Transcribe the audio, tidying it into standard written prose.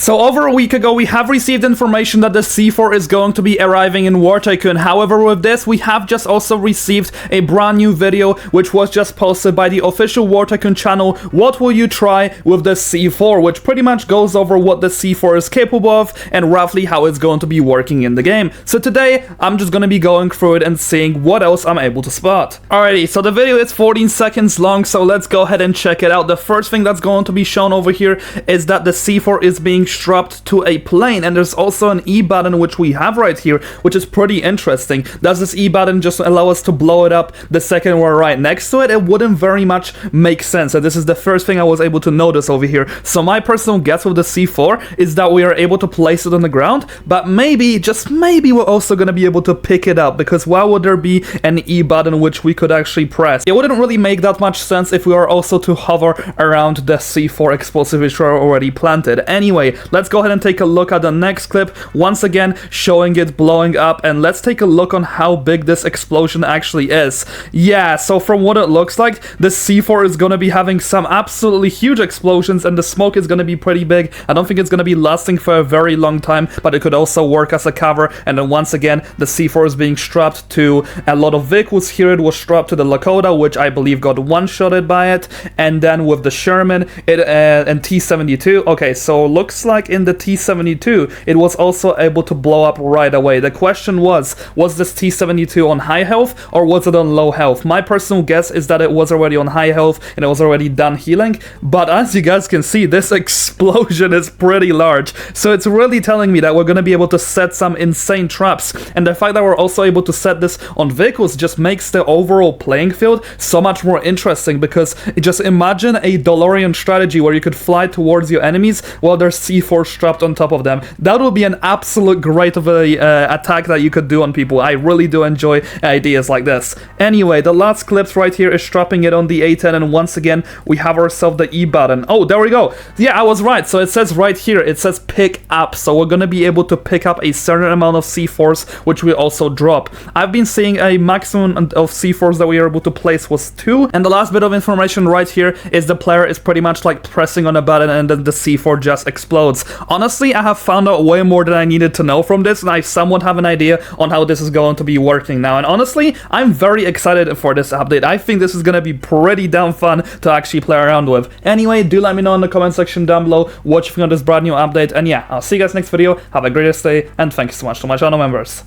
So over a week ago, we have received information that the C4 is going to be arriving in War Tycoon. However, with this, we have just also received a brand new video, which was just posted by the official War Tycoon channel. What will you try with the C4? Which pretty much goes over what the C4 is capable of and roughly how it's going to be working in the game. So today, I'm just going to be going through it and seeing what else I'm able to spot. Alrighty, so the video is 14 seconds long, so let's go ahead and check it out. The first thing that's going to be shown over here is that the C4 is being strapped to a plane, and there's also an E button which we have right here, which is pretty interesting. Does this E button just allow us to blow it up the second we're right next to it? It wouldn't very much make sense, and this is the first thing I was able to notice over here. So my personal guess with the C4 is that we are able to place it on the ground, but maybe, just maybe, we're also going to be able to pick it up, because why would there be an E button which we could actually press? It wouldn't really make that much sense if we were also to hover around the C4 explosive which are already planted. Anyway, let's go ahead and take a look at the next clip, once again showing it blowing up, and let's take a look on how big this explosion actually is. Yeah, so from what it looks like, the C4 is going to be having some absolutely huge explosions, and the smoke is going to be pretty big. I don't think it's going to be lasting for a very long time, but it could also work as a cover. And then once again, the C4 is being strapped to a lot of vehicles. Here it was strapped to the Lakota, which I believe got one-shotted by it, and then with the Sherman and T-72. Okay, so looks like in the T-72 it was also able to blow up right away. The question was this T-72 on high health or was it on low health? My personal guess is that it was already on high health and it was already done healing, but as you guys can see, this explosion is pretty large, so it's really telling me that we're going to be able to set some insane traps, and the fact that we're also able to set this on vehicles just makes the overall playing field so much more interesting, because just imagine a DeLorean strategy where you could fly towards your enemies while there's C4 strapped on top of them. That would be an absolute great of a attack that you could do on people. I really do enjoy ideas like this. Anyway, the last clips right here is strapping it on the A10, and once again we have ourselves the E button. Oh, there we go. Yeah, I was right. So it says right here, it says pick up, so we're gonna be able to pick up a certain amount of C4s, which we also drop. I've been seeing a maximum of C4s that we are able to place was 2, and the last bit of information right here is the player is pretty much like pressing on a button and then the C4 just explodes. Honestly, I have found out way more than I needed to know from this, and I somewhat have an idea on how this is going to be working now, and honestly, I'm very excited for this update. I think this is gonna be pretty damn fun to actually play around with. Anyway, do let me know in the comment section down below what you think of this brand new update, and yeah, I'll see you guys next video. Have a great day, and thank you so much to my channel members.